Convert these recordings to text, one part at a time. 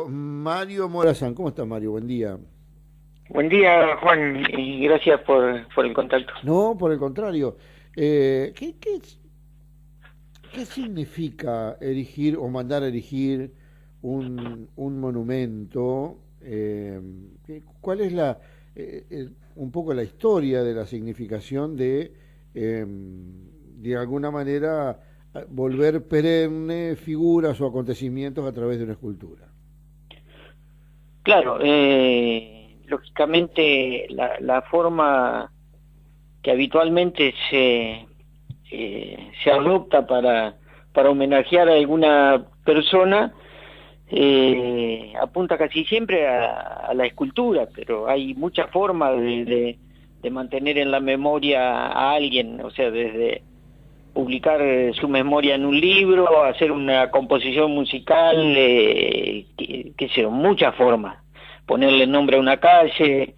Mario Morazán, ¿cómo está Mario? Buen día. Buen día, Juan, y gracias por el contacto. No, por el contrario. ¿Qué significa erigir o mandar a erigir un monumento? ¿Cuál es un poco la historia de la significación de alguna manera, volver perenne figuras o acontecimientos a través de una escultura? Claro, lógicamente la forma que habitualmente se adopta para homenajear a alguna persona apunta casi siempre a la escultura, pero hay muchas formas de mantener en la memoria a alguien, o sea, desde publicar su memoria en un libro, hacer una composición musical, qué sé yo, muchas formas, ponerle nombre a una calle.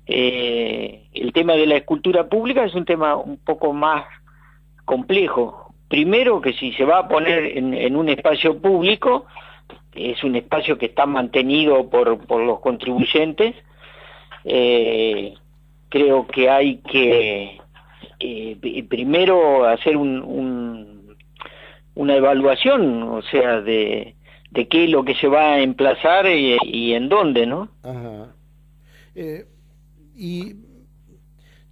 El tema de la escultura pública es un tema un poco más complejo. Primero, que si se va a poner en un espacio público, es un espacio que está mantenido por los contribuyentes. Creo que hay que primero hacer una evaluación, o sea, de qué es lo que se va a emplazar y en dónde, ¿no? Ajá. Eh, y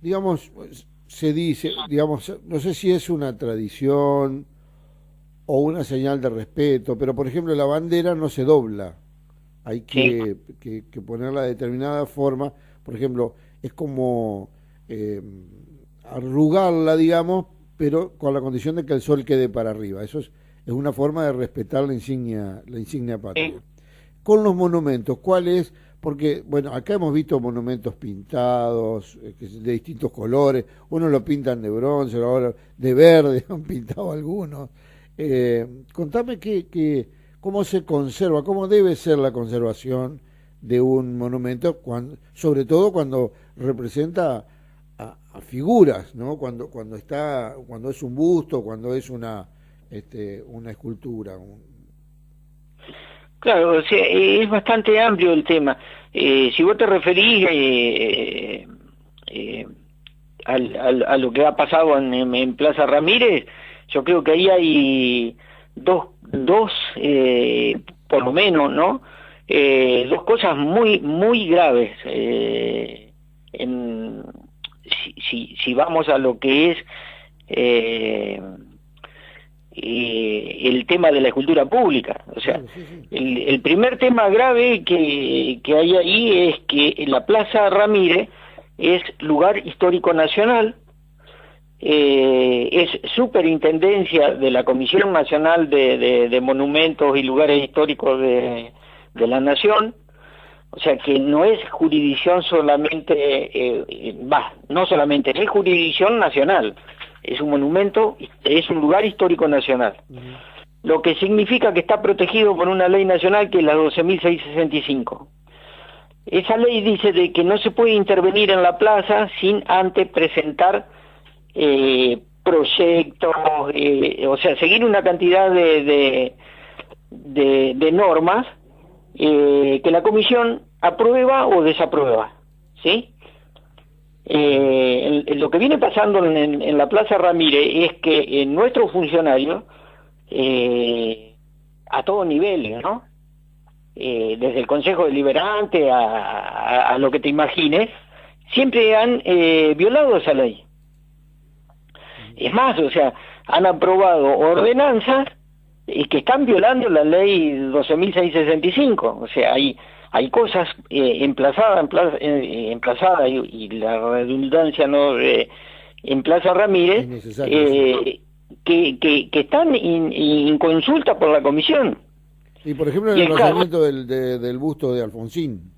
digamos, pues, se dice, digamos, no sé si es una tradición o una señal de respeto, pero por ejemplo la bandera no se dobla, hay Sí. que ponerla de determinada forma, por ejemplo, es como eh, arrugarla, digamos, pero con la condición de que el sol quede para arriba. Es una forma de respetar la insignia Sí. patria. Con los monumentos, ¿cuál es? Porque, bueno, acá hemos visto monumentos pintados, de distintos colores, unos lo pintan de bronce, ahora de verde, han pintado algunos. Contame cómo se conserva, cómo debe ser la conservación de un monumento, sobre todo cuando representa a figuras, ¿no? Cuando es un busto, cuando es una escultura. Claro, o sea, es bastante amplio el tema. Si vos te referís eh, a lo que ha pasado en Plaza Ramírez, yo creo que ahí hay dos por lo menos, ¿no? Dos cosas muy graves. Si vamos a lo que es eh, el tema de la escultura pública. O sea, Claro, sí, sí. el primer tema grave que hay ahí es que la Plaza Ramírez es lugar histórico nacional, es superintendencia de la Comisión Nacional de Monumentos y Lugares Históricos de la Nación. O sea que no es jurisdicción solamente, no solamente, es jurisdicción nacional, es un monumento, es un lugar histórico nacional. Ujú. Lo que significa que está protegido por una ley nacional que es la 12.665. Esa ley dice de que no se puede intervenir en la plaza sin antes presentar proyectos, o sea, seguir una cantidad de normas que la comisión aprueba o desaprueba, ¿sí? Lo que viene pasando en la Plaza Ramírez es que nuestros funcionarios, a todo nivel, ¿no? Desde el Consejo Deliberante a lo que te imagines, siempre han violado esa ley. Es más, o sea, han aprobado ordenanzas que están violando la ley 12.665. O sea, hay cosas emplazadas y la redundancia no en Plaza Es Ramírez necesario, sí. que están inconsultas por la comisión. Y por ejemplo en Y el el caso, lanzamiento del busto de Alfonsín.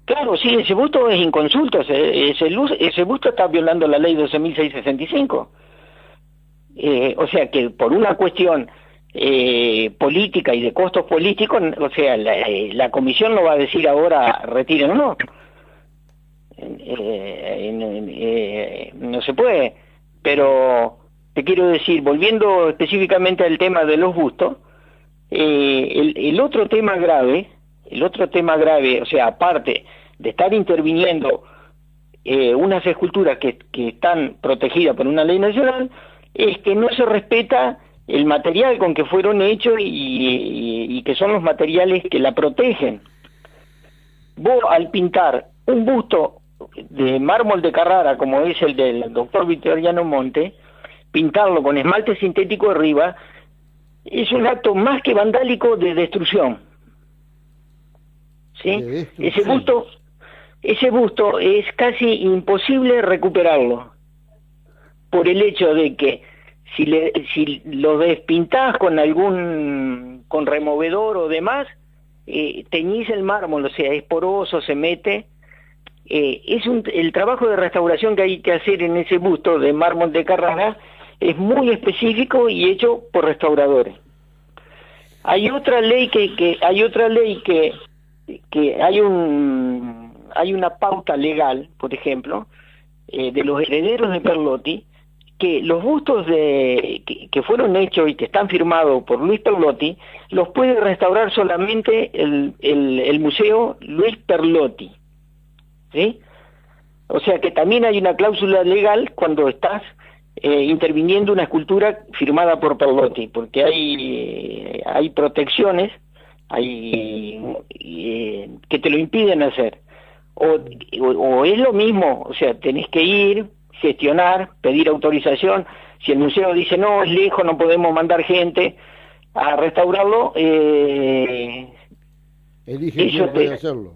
claro, sí, ese busto es inconsulto, ese busto está violando la ley 12.665. O sea que por una cuestión política y de costos políticos, o sea, la comisión no va a decir ahora retiren o no. No se puede, pero te quiero decir, volviendo específicamente al tema de los bustos, el otro tema grave el otro tema grave, o sea, aparte de estar interviniendo unas esculturas que están protegidas por una ley nacional, es que no se respeta el material con que fueron hechos y que son los materiales que la protegen. Vos, al pintar un busto de mármol de Carrara, como es el del doctor Victoriano Monte, pintarlo con esmalte sintético arriba, es un acto más que vandálico de destrucción. ¿Sí? Ese busto es casi imposible recuperarlo, por el hecho de que si lo despintás con con removedor o demás, teñís el mármol, o sea, es poroso, se mete. El trabajo de restauración que hay que hacer en ese busto de mármol de Carrara es muy específico y hecho por restauradores. Hay otra ley que hay una pauta legal, por ejemplo, de los herederos de Perlotti, que los bustos que fueron hechos y que están firmados por Luis Perlotti los puede restaurar solamente el Museo Luis Perlotti, ¿sí? O sea que también hay una cláusula legal cuando estás interviniendo una escultura firmada por Perlotti, porque hay protecciones que te lo impiden hacer. O es lo mismo, o sea, tenés que ir, gestionar, pedir autorización. Si el museo dice no, es lejos, no podemos mandar gente a restaurarlo, elige quién puede hacerlo.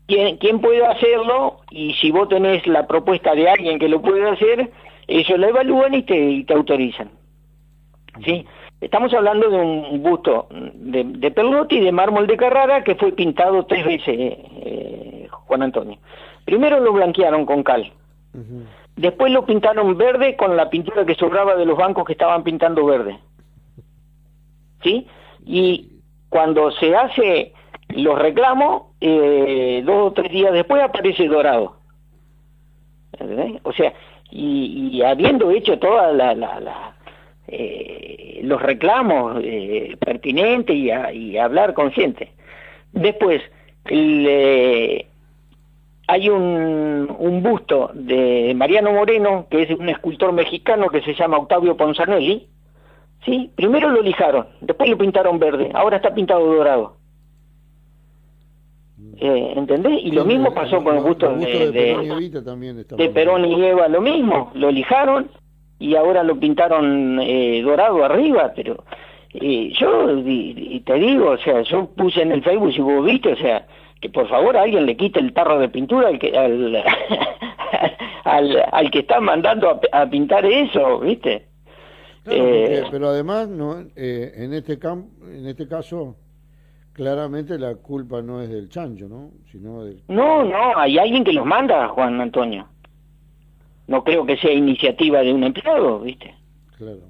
¿Quién puede hacerlo? Y si vos tenés la propuesta de alguien que lo puede hacer, ellos la evalúan y te autorizan. ¿Sí? Estamos hablando de un busto de Perlotti de mármol de Carrara que fue pintado 3 veces, Juan Antonio. Primero lo blanquearon con cal. Después lo pintaron verde con la pintura que sobraba de los bancos que estaban pintando verde. ¿Sí? Y cuando se hace los reclamos, 2 o 3 días después aparece dorado. ¿Entendés? O sea, y habiendo hecho toda los reclamos pertinentes y hablar con gente. Después, hay un busto de Mariano Moreno, que es un escultor mexicano que se llama Octavio Ponzanelli, ¿sí? Primero lo lijaron, después lo pintaron verde, ahora está pintado dorado. ¿Entendés? Y lo mismo pasó con el busto de Perón y Eva, lo mismo, lo lijaron y ahora lo pintaron dorado arriba, pero yo te digo, o sea, yo puse en el Facebook, si vos viste, o sea, que por favor alguien le quite el tarro de pintura al que está mandando a pintar eso, ¿viste? Claro, pero además en este caso claramente la culpa no es del chancho, ¿no? Sino No, hay alguien que los manda, Juan Antonio. No creo que sea iniciativa de un empleado, ¿viste? Claro.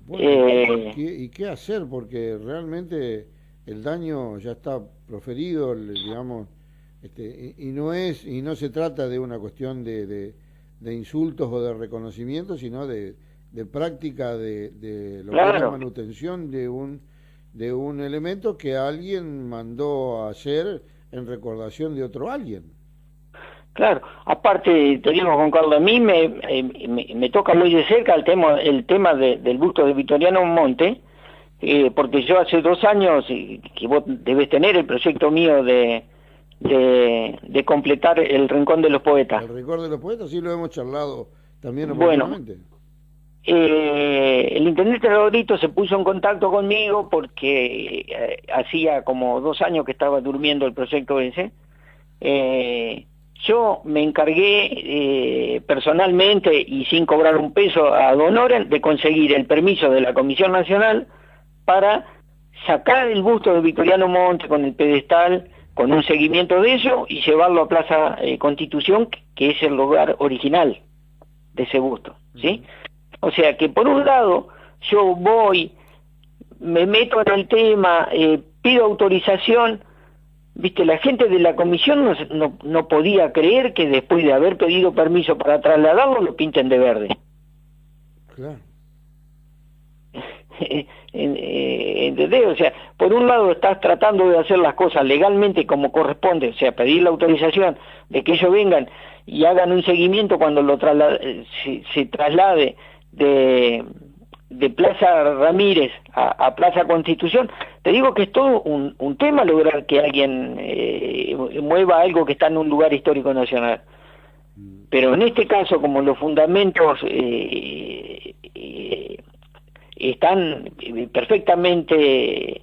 Bueno, ¿y qué hacer? Porque realmente el daño ya está proferido, digamos, y no se trata de una cuestión de insultos o de reconocimiento, sino de práctica de lo que es la manutención de un elemento que alguien mandó a hacer en recordación de otro alguien. Claro, aparte, te digo, Juan Carlos, a mí me toca muy de cerca el tema del busto de Victoriano Monte, porque yo hace 2 años, que vos debes tener el proyecto mío de completar el Rincón de los Poetas. El Rincón de los Poetas, sí lo hemos charlado también oportunamente. Bueno, el intendente Rodito se puso en contacto conmigo porque hacía como 2 años que estaba durmiendo el proyecto ese. Yo me encargué personalmente y sin cobrar un peso a don Oren de conseguir el permiso de la Comisión Nacional para sacar el busto de Victoriano Monte con el pedestal, con un seguimiento de eso y llevarlo a Plaza Constitución, que es el lugar original de ese busto, ¿sí? O sea que por un lado yo voy, me meto en el tema, pido autorización. Viste, la gente de la comisión no podía creer que después de haber pedido permiso para trasladarlo lo pinten de verde. Claro. ¿Entendés? O sea, por un lado estás tratando de hacer las cosas legalmente como corresponde, o sea, pedir la autorización de que ellos vengan y hagan un seguimiento cuando se traslade de Plaza Ramírez a Plaza Constitución. Te digo que es todo un tema lograr que alguien mueva algo que está en un lugar histórico nacional. Pero en este caso, como los fundamentos están perfectamente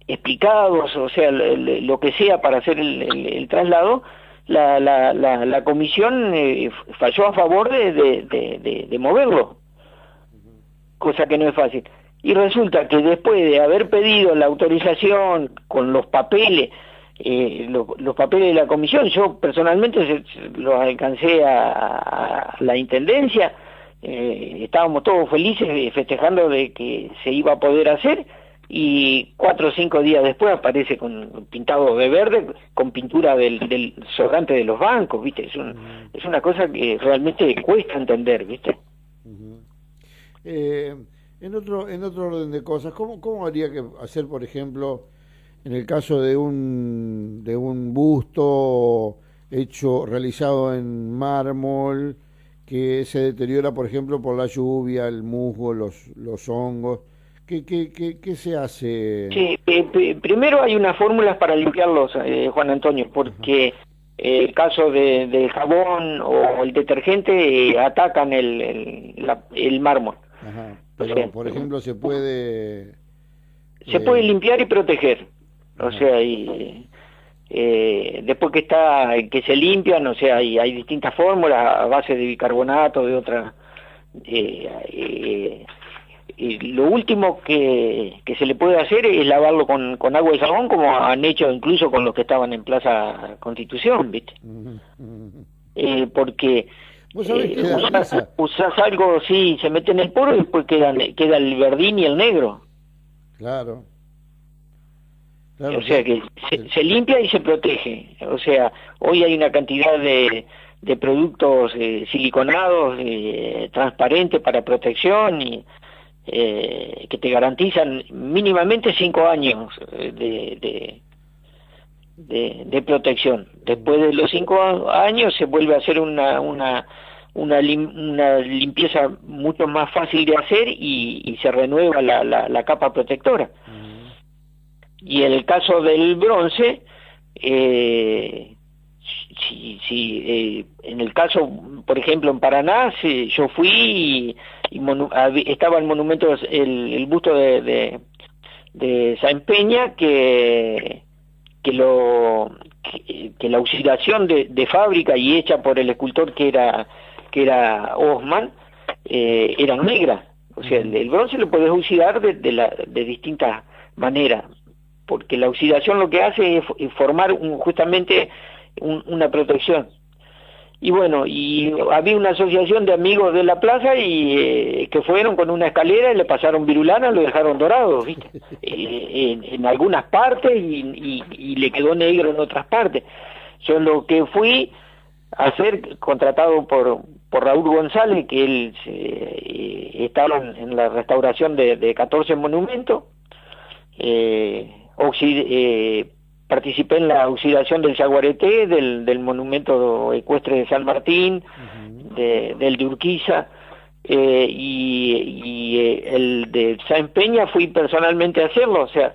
explicados, o sea, lo que sea para hacer el traslado, la comisión falló a favor de moverlo, cosa que no es fácil. Y resulta que después de haber pedido la autorización con los papeles, los papeles de la comisión, yo personalmente los alcancé a la intendencia, estábamos todos felices festejando de que se iba a poder hacer, y 4 o 5 días después aparece pintado de verde con pintura del sobrante de los bancos, ¿viste? Es una cosa que realmente cuesta entender, ¿viste? En otro orden de cosas, ¿cómo habría que hacer, por ejemplo, en el caso de un busto realizado en mármol que se deteriora, por ejemplo, por la lluvia, el musgo, los hongos? ¿Qué se hace? Sí, primero hay unas fórmulas para limpiarlos, Juan Antonio, porque el caso del jabón o el detergente atacan el mármol. Ajá. Pero, o sea, por ejemplo, se puede limpiar y proteger. O sea, después que se limpian, o sea, hay distintas fórmulas a base de bicarbonato, de otras. Y lo último que se le puede hacer es lavarlo con agua y jabón, como han hecho incluso con los que estaban en Plaza Constitución, ¿viste? Porque usás algo, sí, se mete en el poro y después queda el verdín y el negro. Claro. O sea que se limpia y se protege. O sea, hoy hay una cantidad de productos siliconados, transparentes para protección y que te garantizan mínimamente 5 años de protección. Después de los 5 años se vuelve a hacer una limpieza mucho más fácil de hacer y se renueva la capa protectora. Y en el caso del bronce, en el caso, por ejemplo, en Paraná, yo fui y estaba el monumento, el busto de Sáenz Peña, que la oxidación de fábrica y hecha por el escultor que era Osman, eran negras. O sea, el bronce lo podés oxidar de distintas maneras, porque la oxidación lo que hace es formar justamente una protección. Y bueno, y había una asociación de amigos de la plaza y que fueron con una escalera y le pasaron virulana, lo dejaron dorado, ¿viste? En algunas partes y le quedó negro en otras partes. Yo lo que fui a hacer, contratado por Raúl González, que él estaba en la restauración de 14 monumentos, participé en la oxidación del Yaguareté, del monumento ecuestre de San Martín, del de Urquiza, y el de Sáenz Peña fui personalmente a hacerlo. O sea,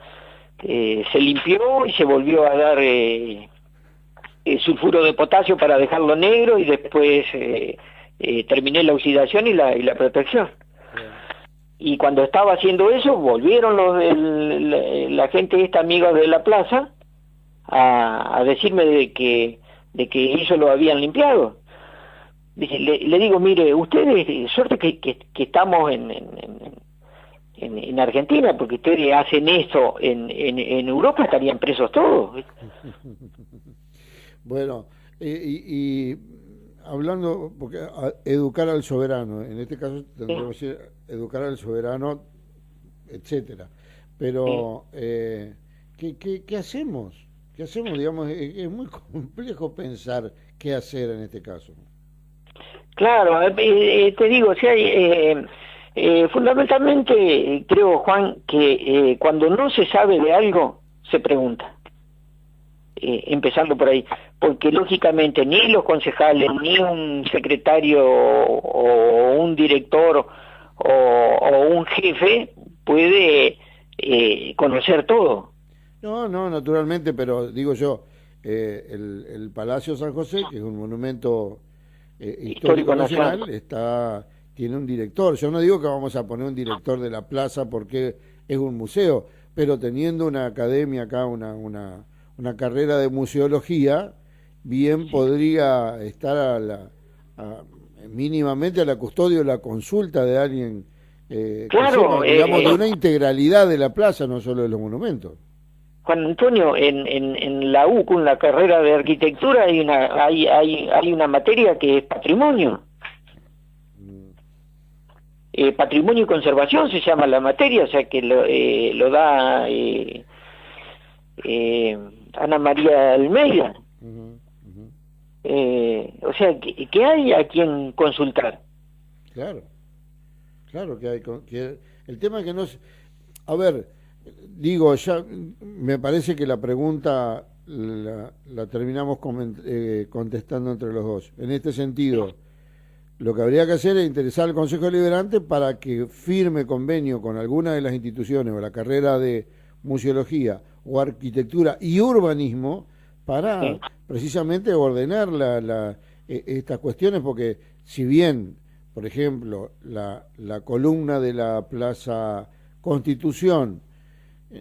se limpió y se volvió a dar sulfuro de potasio para dejarlo negro, y después terminé la oxidación y la protección. Y cuando estaba haciendo eso, volvieron la gente amigos de la plaza a decirme de que ellos lo habían limpiado. Dice, le digo, mire, ustedes, suerte que estamos en Argentina, porque ustedes hacen eso en Europa, estarían presos todos. Bueno, y hablando, porque educar al soberano, en este caso tendríamos que decir educar al soberano, etcétera. Pero, ¿qué hacemos? ¿Qué hacemos? Digamos, es muy complejo pensar qué hacer en este caso. Claro, te digo, si hay, Fundamentalmente, creo, Juan, que cuando no se sabe de algo, se pregunta. Empezando por ahí, porque lógicamente ni los concejales, ni un secretario o un director o un jefe puede conocer todo. No, no, naturalmente, pero digo yo, el Palacio San José, que es un monumento histórico nacional, tiene un director. Yo no digo que vamos a poner un director de la plaza porque es un museo, pero teniendo una academia acá, una carrera de museología, bien podría estar mínimamente a la custodia o la consulta de alguien claro, que sepa, digamos, de una integralidad de la plaza, no solo de los monumentos. Juan Antonio, en la UCU, en la carrera de arquitectura, hay una materia que es patrimonio. Patrimonio y conservación se llama la materia, o sea que lo da Ana María Almeida. O sea, que hay a quien consultar. Claro, claro que hay. El tema es que no... A ver, digo, ya me parece que la pregunta la terminamos contestando entre los dos. En este sentido, lo que habría que hacer es interesar al Consejo Deliberante para que firme convenio con alguna de las instituciones o la carrera de museología o arquitectura y urbanismo para precisamente ordenar estas cuestiones, porque si bien, por ejemplo, la columna de la Plaza Constitución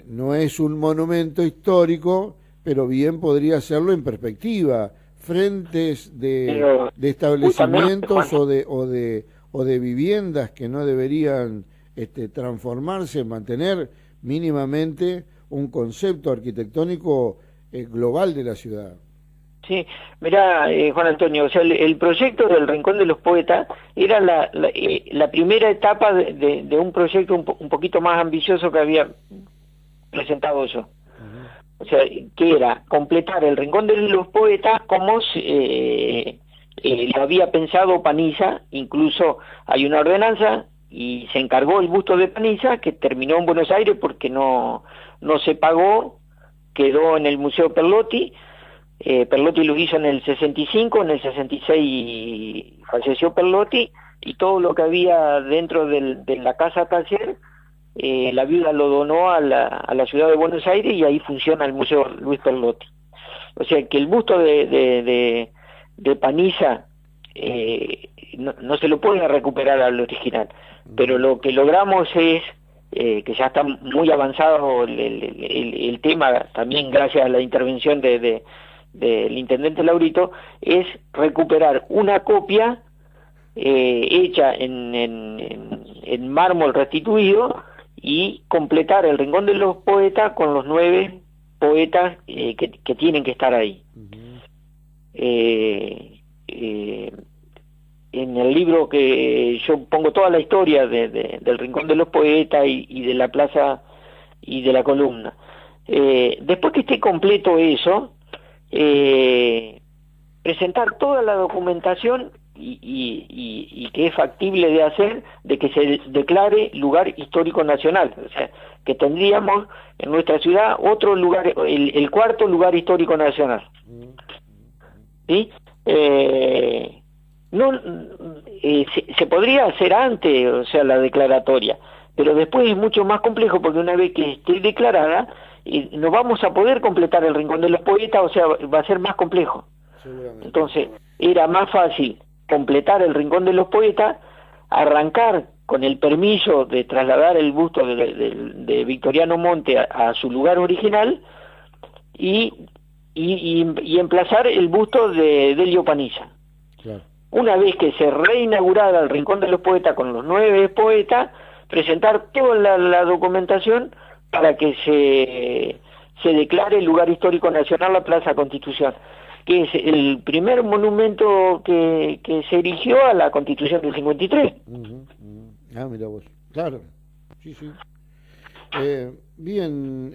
no es un monumento histórico, pero bien podría serlo en perspectiva, frentes de establecimientos o de viviendas que no deberían transformarse, mantener mínimamente un concepto arquitectónico global de la ciudad. Sí, mirá, Juan Antonio, o sea, el proyecto del Rincón de los Poetas era la primera etapa de un proyecto un poquito más ambicioso que había presentado yo. O sea, que era completar el Rincón de los Poetas como lo había pensado Paniza. Incluso hay una ordenanza y se encargó el busto de Paniza, que terminó en Buenos Aires porque no se pagó, quedó en el Museo Perlotti. Perlotti lo hizo en el 65, en el 66 falleció Perlotti, y todo lo que había dentro de la casa taller, la viuda lo donó a la ciudad de Buenos Aires, y ahí funciona el Museo Luis Perlotti. O sea que el busto de Paniza no se lo puede recuperar al original, pero lo que logramos es que ya está muy avanzado el tema, también gracias a la intervención del intendente Laurito, es recuperar una copia hecha en mármol restituido y completar el Rincón de los Poetas con los 9 poetas que tienen que estar ahí. En el libro que yo pongo toda la historia del Rincón de los Poetas y de la plaza y de la columna. Después que esté completo eso, presentar toda la documentación y que es factible de hacer, de que se declare lugar histórico nacional. O sea, que tendríamos en nuestra ciudad otro lugar, el cuarto lugar histórico nacional. ¿Sí? Se podría hacer antes, o sea, la declaratoria, pero después es mucho más complejo, porque una vez que esté declarada, no vamos a poder completar el Rincón de los Poetas, o sea, va a ser más complejo. Entonces, era más fácil completar el Rincón de los Poetas, arrancar con el permiso de trasladar el busto de Victoriano Monte a su lugar original, y emplazar el busto de Delio Paniza. Claro. Una vez que se reinaugurara el Rincón de los Poetas con los 9 poetas, presentar toda la documentación para que se declare el lugar histórico nacional la Plaza Constitución, que es el primer monumento que se erigió a la Constitución del 53. Ah, mira vos. Claro, sí, sí. Bien,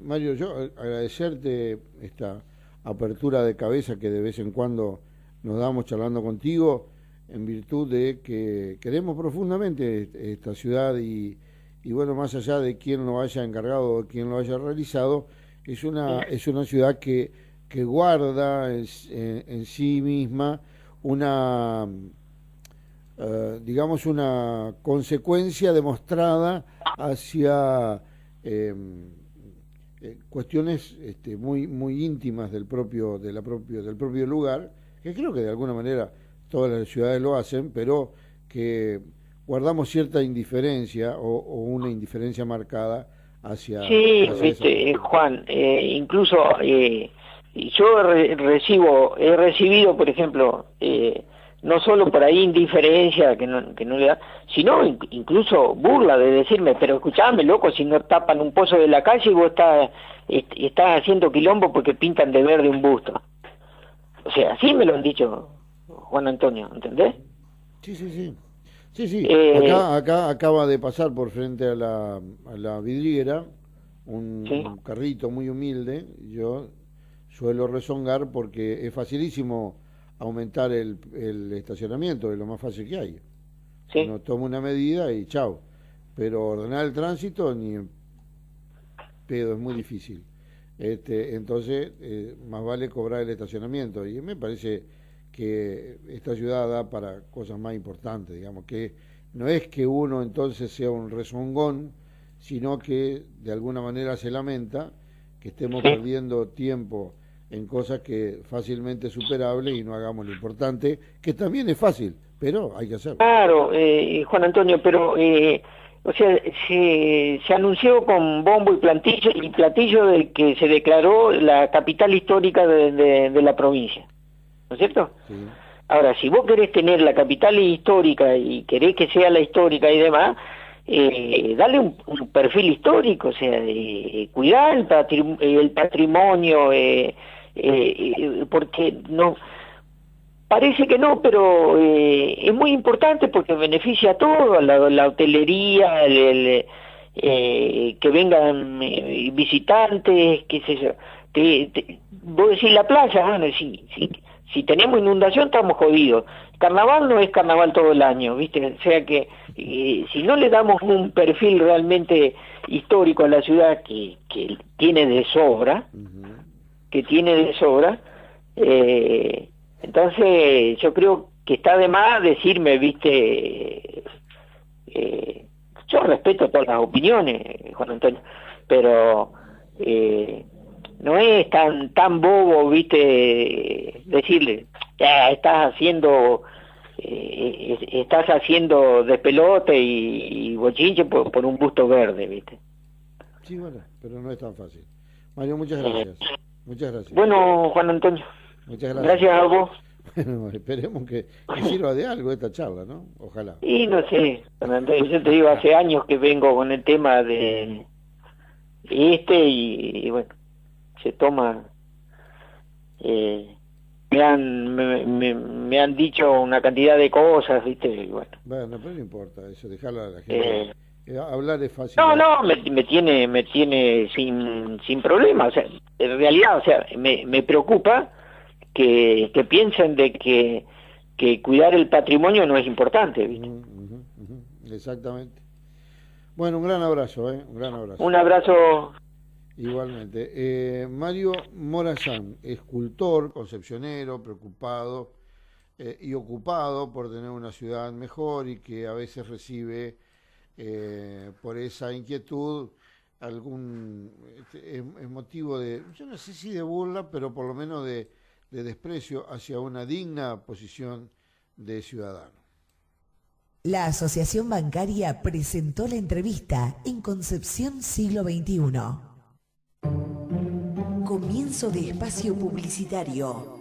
Mario, yo agradecerte esta apertura de cabeza que de vez en cuando nos damos charlando contigo. en virtud de que queremos profundamente esta ciudad y bueno, más allá de quién lo haya encargado o quién lo haya realizado, es una ciudad que guarda en sí misma una, digamos, una consecuencia demostrada hacia cuestiones muy íntimas del propio lugar, que creo que de alguna manera todas las ciudades lo hacen, pero que guardamos cierta indiferencia o una indiferencia marcada hacia... Sí, hacia viste, Juan, incluso yo he recibido, por ejemplo, no solo por ahí indiferencia que no le da, sino incluso burla de decirme, pero escuchame, loco, si no tapan un pozo de la calle y vos estás haciendo quilombo porque pintan de verde un busto. O sea, así me lo han dicho, Juan Antonio, ¿entendés? Sí, sí, sí. Sí, sí. Acá acaba de pasar por frente a la vidriera un carrito muy humilde. Yo suelo rezongar porque es facilísimo aumentar el estacionamiento, es lo más fácil que hay. Sí. Uno toma una medida y chao. Pero ordenar el tránsito ni en pedo, es muy difícil. Entonces, más vale cobrar el estacionamiento. Y me parece que esta ciudad da para cosas más importantes, digamos, que no es que uno entonces sea un rezongón, sino que de alguna manera se lamenta que estemos perdiendo tiempo en cosas que fácilmente superables y no hagamos lo importante, que también es fácil, pero hay que hacerlo. Claro, Juan Antonio, pero o sea, se anunció con bombo y platillo de que se declaró la capital histórica de la provincia, ¿no es cierto? Sí. Ahora, si vos querés tener la capital histórica y querés que sea la histórica y demás, dale un perfil histórico, o sea, cuidar el patrimonio, porque no parece que no, pero es muy importante porque beneficia a todo, la hotelería, que vengan visitantes, qué sé yo. Vos decís la playa, bueno, si tenemos inundación estamos jodidos. Carnaval no es carnaval todo el año, ¿viste? O sea que si no le damos un perfil realmente histórico a la ciudad que tiene de sobra, entonces yo creo que está de más decirme, ¿viste? Yo respeto todas las opiniones, Juan Antonio, pero no es tan bobo, ¿viste? Decirle, ya estás haciendo despelote y bochinche por un busto verde, ¿viste? Sí, bueno, pero no es tan fácil. Mario, muchas gracias. Muchas gracias. Bueno, Juan Antonio. Muchas gracias. Gracias a vos. Bueno, esperemos que sirva de algo esta charla, ¿no? Ojalá. Y no sé, Juan Antonio, yo te digo, hace años que vengo con el tema de y bueno, se toma... me han dicho una cantidad de cosas, ¿viste? Y bueno, pero no importa eso, dejarlo a la gente. Hablar es fácil. No, me tiene sin problema, o sea, en realidad, o sea, me preocupa que piensen de que cuidar el patrimonio no es importante, ¿viste? Exactamente. Bueno, un gran abrazo, un gran abrazo. Un abrazo. Igualmente. Mario Morazán, escultor, concepcionero, preocupado y ocupado por tener una ciudad mejor y que a veces recibe por esa inquietud algún es motivo de, yo no sé si de burla, pero por lo menos de desprecio hacia una digna posición de ciudadano. La Asociación Bancaria presentó la entrevista en Concepción Siglo XXI. Comienzo de espacio publicitario.